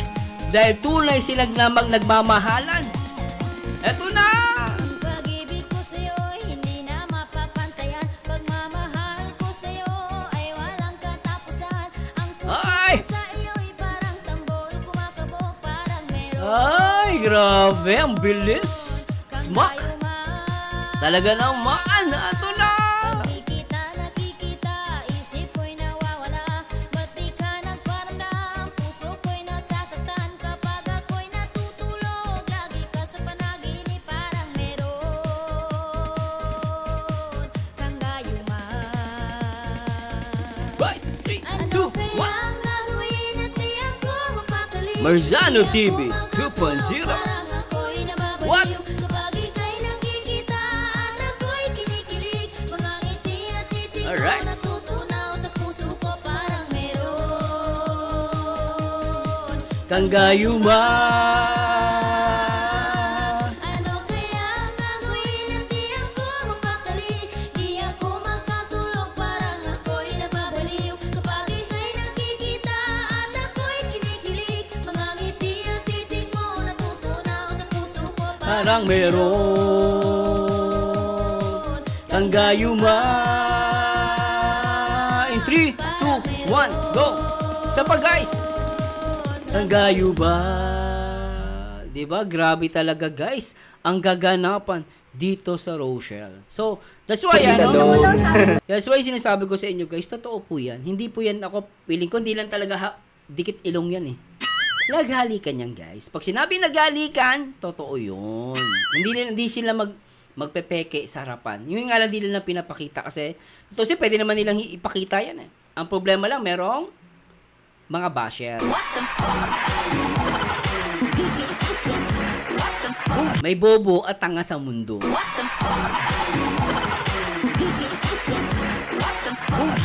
Dahil tunay silang namang nagmamahalan. Eto na! Ang pag-ibig ko sa'yo hindi na mapapantayan. Pagmamahal ko sa'yo ay walang katapusan. Ang puso Ay! ko sa iyo'y parang tambol. Kumakabog parang meron. Ay, grabe. Ang bilis. Smack. Talaga naman. Eto na! Pag di kita nakikita, isip ko'y nawawala. Ba't di ka nagparamdam? Puso ko'y nasasaktan. Kapag ako'y natutulog, lagi ka sa panaginip parang meron kang gayuman. Right, 3, Ano 2, 1. kayang gagawin at di ako mapakali? Marzano Di TV ako 2.0. parang ako'y nababaliw. What? Kapag ika'y nakikita at ako'y kinikilig. Mga ngiti at titig mo Alright. natutunaw sa puso ko parang meron Kang gayuman. Ano kaya ang gagawin at di ako mapakali? Di ako makatulog parang ako'y nababaliw. Kapag ika'y nakikita at ako'y kinikilig. Mga ngiti at titig mo natutunaw sa puso ko Parang meron kang gayuman. In 3, 2, 1, go! Isa pa, guys! Kang gayuman. Diba? Grabe talaga, guys. Ang gaganapan dito sa Rochelle. So, that's why, that's why sinasabi ko sa inyo, guys, totoo po yan. Hindi po yan ako, feeling ko, hindi lang talaga dikit ilong yan eh. Naghalikan yan, guys. Pag sinabi naghalikan, totoo yun. Hindi sila magpepeke sa harapan. Yung nga lang di nila pinapakita kasi totoo siya, pwede naman nilang ipakita yan eh. Ang problema lang, merong mga basher. May bobo at tanga sa mundo.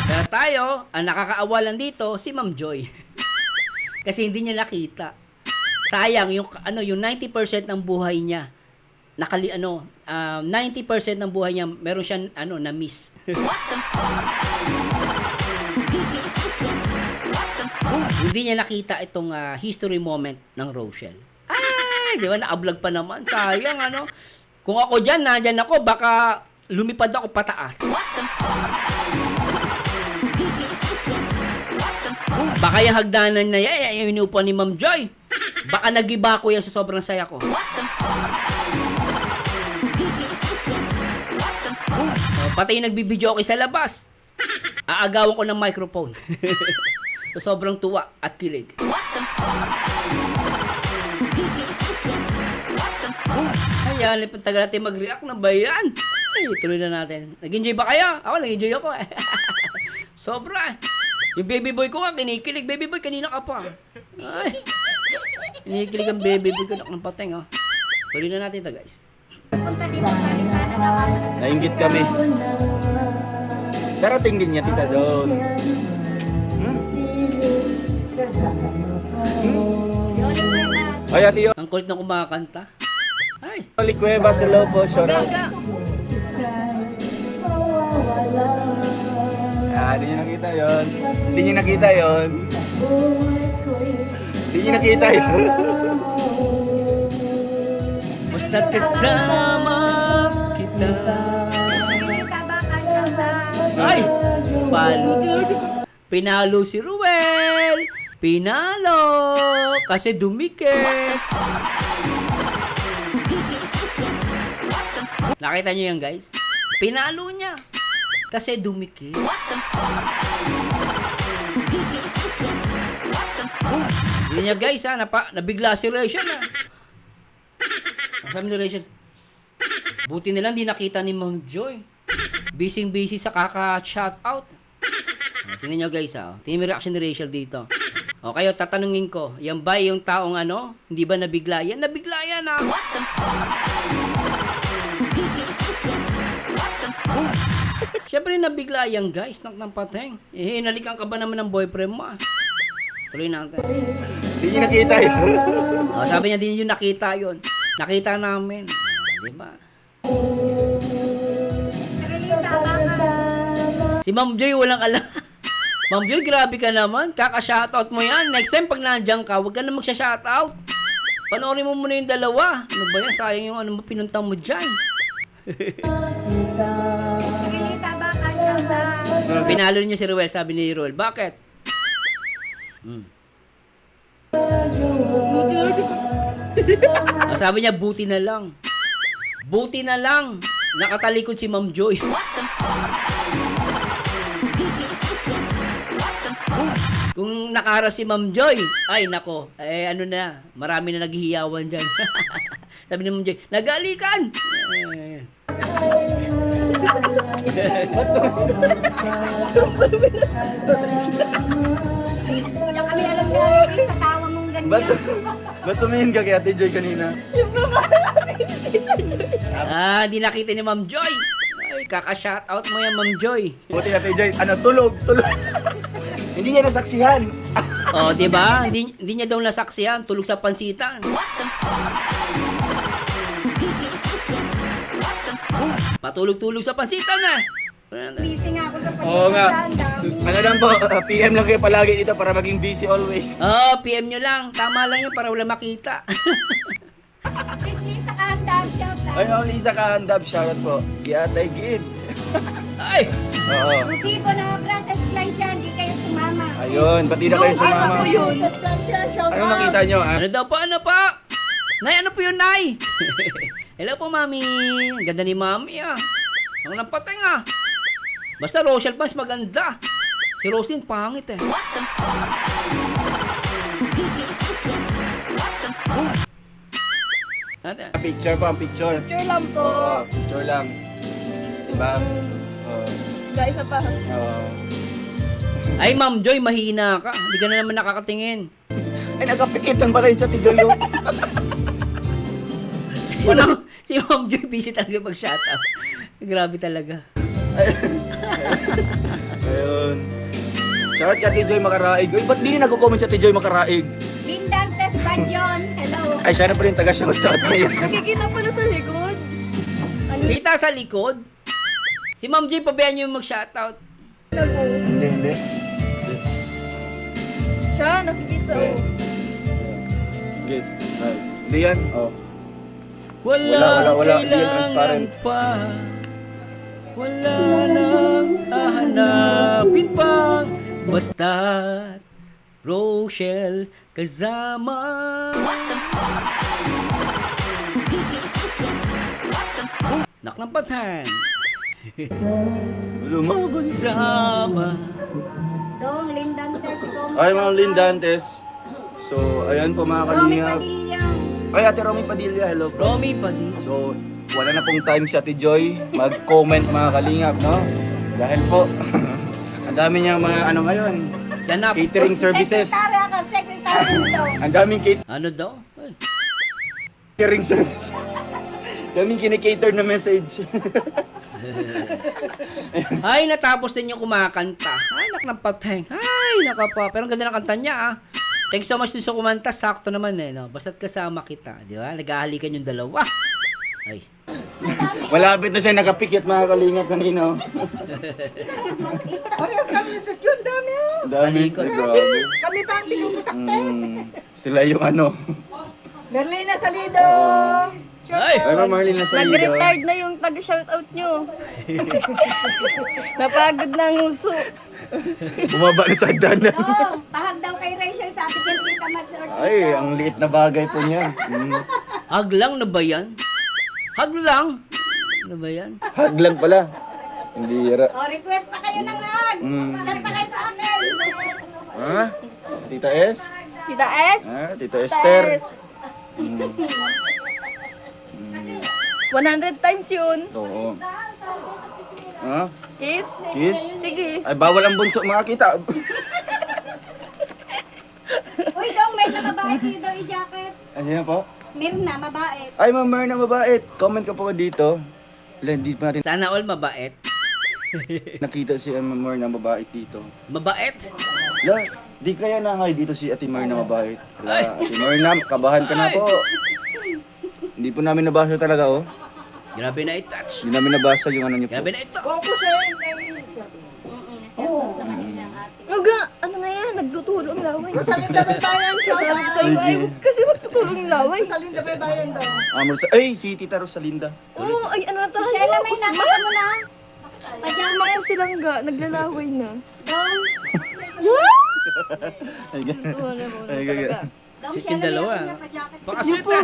Pero tayo, ang nakakaawalan dito, si Ma'am Joy. Kasi hindi niya nakita. Sayang yung 90% ng buhay niya. 90% ng buhay niya meron siyang na miss. Hindi niya nakita itong history moment ng Rochelle. Ay, di ba na-vlog pa naman. Sayang Kung ako diyan, nandiyan ako, baka lumipad ako pataas. Baka yung hagdanan na yan, yung inuupuan ni Ma'am Joy. Baka nagiba ko yan sa sobrang saya ko. Pati yung nagbibideo ako sa labas. Aagawan ko ng microphone. Sa sobrang tuwa at kilig. Ayan, tagal natin mag-react na ba yan? Ay, tuloy na natin. Nag-enjoy ba kayo? Ako, nag-enjoy ako eh. Sobra. Yung baby boy ko nga, kinikilig. Baby boy, kanina ka pa. Ay. Kinikilig ang baby boy ko ng pateng, oh. Tuloy na natin ito, guys. Nainggit kami. Darating din niya, tita, doon. Ay, ate yun. Ang kulit na kumakanta. Ay. Oli Cuevas, hello po, shout out. Hindi niyo nakita yun. Hindi niyo nakita yun. Hindi niyo nakita yun. Basta't kasama kita. Ay! Pinalo si Ruel. Pinalo. Kasi dumikit. Nakita niyo yan, guys? Pinalo niya. Kasi dumikit. Hindi niya, guys, nabigla si Rachel, Sabi ni Rachel, buti na lang di nakita ni Ma'am Joy. Busy sa kaka-shoutout. Tingnan nyo, guys, tingnan mo reaction ni Rachel dito. O, kayo, tatanungin ko, yan ba yung taong hindi ba nabigla yan? Nabigla yan, Siyempre nabigla yan, guys, ng pateng. Hinalikan ka ba naman ng boyfriend mo? Tuloy natin. Hindi niyo nakita yun. Sabi niya, hindi niyo nakita yun. Nakita namin. Diba? Si Ma'am Joy walang alam. Ma'am Joy, grabe ka naman. Kaka-shoutout mo yan. Next time pag nandiyan ka, huwag ka na magsha-shoutout. Panoorin mo muna yung dalawa. Ano ba yan? Sayang yung ano mo pinuntang mo dyan. Pinalo niya si Ruel, sabi ni Ruel. Bakit? Sabi niya, buti na lang. Buti na lang. Nakatalikod si Ma'am Joy. Kung nakaharap si Ma'am Joy, ay nako, ano na, marami na naghihiyawan dyan. Sabi ni Ma'am Joy, nagalikan! Wala kami alam na sa tawa mong ganyan. Ba't tumingin ka kay Ate Joy kanina? Di nakita ni Ma'am Joy. Ay, kaka-shoutout mo yan, Ma'am Joy. Buti Ate Joy, tulog. Hindi niya nasaksihan. Di ba? Hindi niya daw nasaksihan, tulog sa pansitan. Patulog-tulog sa pansitan na. Busy nga ako sa Oo nga. pagkakasanda. Ano lang po, PM lang kayo palagi dito para maging busy always. PM nyo lang. Tama lang yun para wala makita. Sis Lisa Kahandang, shout out. Ay, Lisa Kahandab, shoutout po. Yatay Gid. Ay! Oo. Buti ko na process fly siya, hindi kayo sumama. Ayun, pati na kayo sumama. Ako yun. Anong nakita nyo? Ano daw po? Ano po? Nay, ano po yun, Nay? Hello po, Mami. Ang ganda ni Mami, ah. Ang nampatay, ah. Basta Rochelle Pans maganda. Si Rosin, pangit, eh. Picture po, ang picture. Picture lang po. Oo, picture lang. Diba? Oo. Guys, isa pa. Oo. Ay, Ma'am Joy, mahina ka. Hindi ka na naman nakakatingin. Ay, nagkapikitan pala yun sa Tijoyo. Si Ma'am Joy, busy talaga mag-shoutout. Grabe talaga. Ayun. Shoutout ka Tijoy Makaraig. Uy, ba't di nagko-comment sa Tijoy Makaraig? Lindang Tess Badyon, hello. Ay, siya na pa rin taga-shoutout na yun. Nakikita pala sa likod. Ano Kita sa likod. Si Ma'am Joy, pabayaan niyo yung mag-shoutout. na po? Hindi. Siya, nakikita. Oh. Good. Hindi yan? Oo. Wala, Wala. Hindi yan kailangan transparent. pa. Wala nang hahanapin pang basta't Rochelle kasama. Naklampatan. Lumabas. Sama. Dong, Lindang Tess, Ay, mga Lindantes. So, ayan po mga Romy kalingap. Padilla. Ay, Ate Romy Padilla, hello po. Romy pa din. So, wala na pong time si Ate Joy mag-comment mga kalingap, no? Dahil po, ang dami niyang mga ano ngayon, Ganap. catering services. Secretary ako, secretary daw. Ang daming Ano daw? Ay. catering service. Daming kinikater na message. Ay, natapos din yung kumakanta. Ay, naklampateng. Ay, nakapa. Pero ang ganda ng kanta niya, ah. Thanks so much dun sa kumanta. Sakto naman, eh, no? Basta't kasama kita, di ba? Nag-ahalikan yung dalawa. Ay. Malapit na siya nakapikit mga kalingap kanina. Parehas kami sa yun, dami oh. Dami. Talikod. Grabe. Kami pa ang pinuputak Sila yung ano. Merlina Salido. Ay! Ay, Ma'am Marlene na sa Nag-retired na yung taga-shoutout nyo. Napagod na ang uso. Bumaba na sa hagdanan. Oo, pahag daw kay Rachel sa ating Kita Mats Ortiz. Ay, ang liit na bagay po niya. Haglang na ba yan? Haglang? Ano ba yan? Haglang pala. Hindi ra. O, request pa kayo ng hag. Chat pa kayo sa akin. Ha? Tita S? Tita S. Ha? Tita Esther? 100 times yun. Oo. Ha? Kiss. Kiss? Sige. Ay, bawal ang bunso makakita. Uy, Dong, may na mabait dito daw i-jacket. Ano yan po? Meron na, mabait. Ay, Ma'am Marna, mabait. Comment ka po dito. Hindi pa natin Sana all mabait. nakita si Ma'am Marna mabait dito. Mabait? La, di kaya nangay dito si Ate Marna mabait. La, Ate Marna, kabahan ka na po. Hindi po namin nabasa talaga, oh. Grabe na i-touch. Hindi namin nabasa yung ano niyo po. Grabe na ito. Ano nga yan? Nagtutulong ang laway. Kalinda ba bayan siya? Sabi ay, huwag kasi magtutulong ang laway. Kalinda ba bayan daw? Ay, si Tita Rosalinda. Oo, ay ano na tayo? Shella, may nakita mo na. Kusma ko silang naglalaway na. Ay, ganun. Ay, ganun. Sweet yung dalawa. Baka sweet na.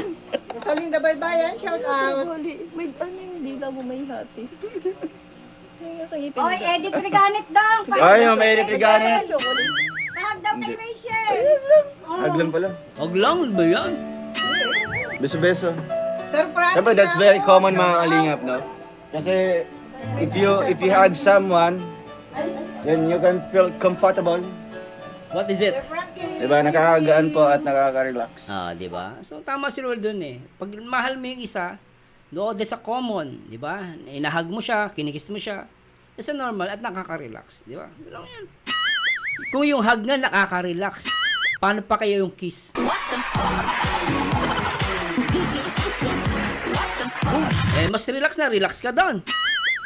Kalinda Baybayan, shout out. Wali, may ano yung dila mo may hati. May nasa ngipin. Oy, Edith Reganit daw. Ay, Ma'am Edith Reganit. Tahag daw kay Rachel. Aglan pala. Huwag lang ba yan? Beso-beso. Sir Frank, Siyempre, that's very common mga kalingap, no? Kasi, if you hug someone, then you can feel comfortable. What is it? Diba? Nakakagaan po at nakaka-relax. Di ba? So, tama si Roel dun eh. Pag mahal mo yung isa, doon sa common, di ba? Inahag mo siya, kinikiss mo siya. It's normal at nakaka-relax, di ba? Yun lang yan. Kung yung hug nga nakaka-relax, paano pa kayo yung kiss? Mas relax ka doon.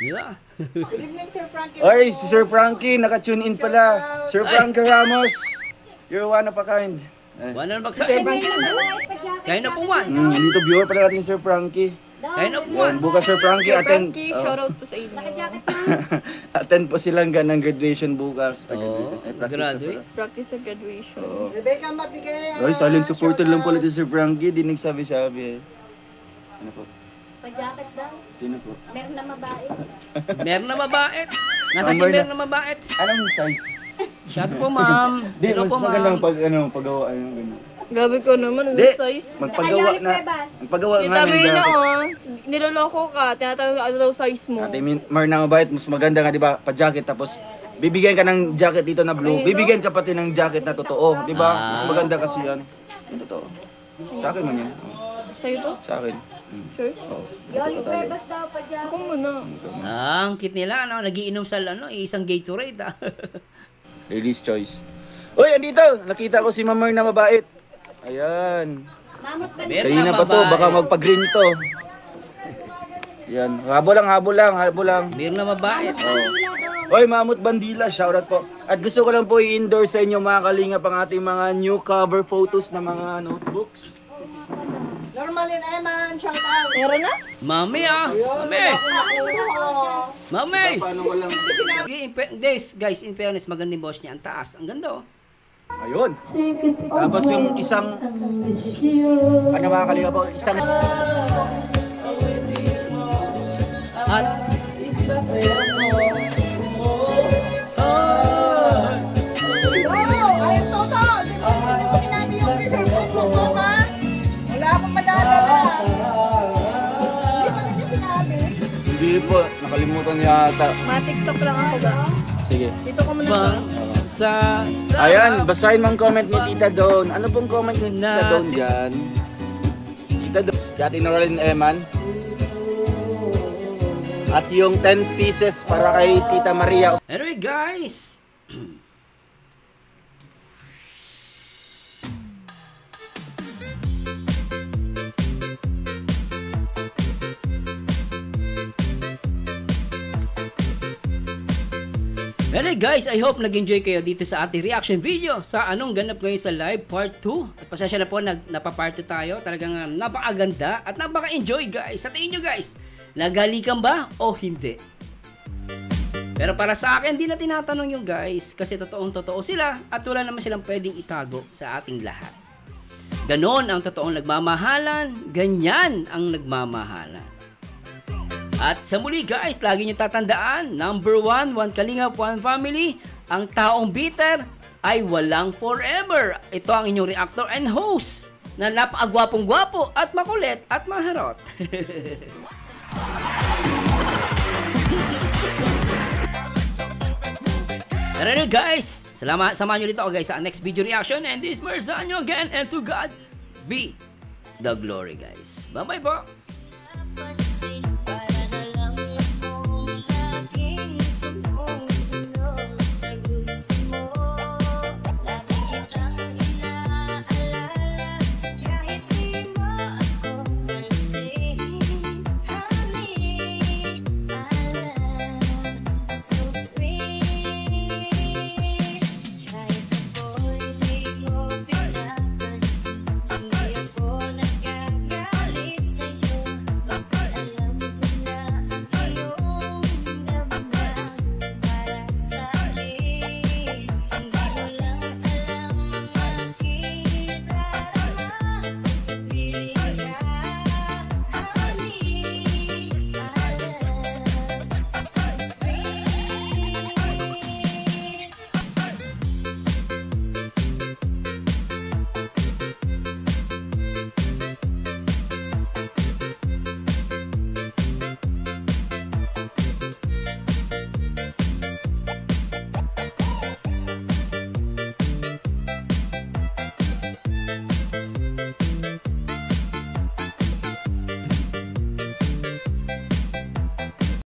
Di ba? good evening Sir Frankie. Oy, si Sir Frankie, naka-tune in pala. Sir Frankie Ramos, you're one of a kind. Wala na magkain. Kain na po man. Dito viewer pala natin si Sir Frankie. Kain na po Yan, man. bukas Sir Frankie, attend. Frankie, shout out to sa inyo. Attend po silang ng graduation bukas. Graduate. Practice sa graduation. Rebecca Matigay. Oy, silent supporter lang pala si Sir Frankie, di nagsabi-sabi eh. Ano po? Pa-jacket daw. Sino po? Meron na mabait. Meron na mabait. Nasa si Number meron na mabait. Anong size? Shout po ma'am. Di, Hello mas po magandang ma'am. paggawa, gano'n. Grabe ko naman, ano Di, size? magpagawa Ayoli na. Cuevas. Magpagawa Kita nga mo ng yun jacket. niloloko ka, tinatanong ano daw size mo. Ate Mar na mabait, mas maganda nga, di ba, pa-jacket, tapos bibigyan ka ng jacket dito na blue, bibigyan ka pati ng jacket na totoo, di ba? Mas maganda kasi yan. Yung totoo. Sa akin man yan. Sa'yo to? Sa akin. Sure? Oo. Yoli Cuevas daw pa-jacket. Ako muna. Ang cute nila, no? Nagiinom sa isang Gatorade, ah. Release choice. Uy, andito! Nakita ko si Mamar na mabait. Ayan. Mamot ba? Meron Kanina na pa to, mabait. baka magpa-green to. Yan. Habol lang. Meron na mabait. Oy, Mamut Bandila, shoutout po. At gusto ko lang po i-endorse sa inyo mga kalingap ang ating mga new cover photos na mga notebooks. Normalin Eman, shout out. Meron na? Mami, ah. Mami. Paano ko lang? Guys, in fairness, magandang boss niya. Ang taas. Ang ganda, oh. Ayun. Tapos yung isang, ano mga kalingap po, isang, At, Ay, Toto, di ba sinabi yung Sir Frankie ma? Wala akong madadala. Hindi pa niya sinabi. hindi po, nakalimutan yata. Ma-tiktok lang ako ba? Sige. Dito ko muna bang, to. Ayan, basahin mo ang comment ni Tita Dawn. Ano pong comment ni Tita Dawn dyan? Tita Dawn, dati Noralyn Eman. At yung 10 pieces para kay Tita Maria. Anyway, guys. Anyway guys, I hope nag-enjoy kayo dito sa ating reaction video sa anong ganap ngayon sa live part 2. At pasensya na po, napapart 2 tayo. Talagang napakaganda at napaka-enjoy guys. Sa tingin nyo guys, nagalikan ba o hindi? Pero para sa akin, hindi na tinatanong yung guys kasi totoong-totoo sila at wala naman silang pwedeng itago sa ating lahat. Ganon ang totoong nagmamahalan, ganyan ang nagmamahalan. At sa muli guys, lagi nyo tatandaan, number 1, one kalingap, one family, ang taong bitter ay walang forever. Ito ang inyong reactor and host na napakagwapong-gwapo at makulit at maharot. Pero anyway guys, samahan nyo dito ako guys sa next video reaction, and this is Marzano again, and to God be the glory guys. Bye bye po!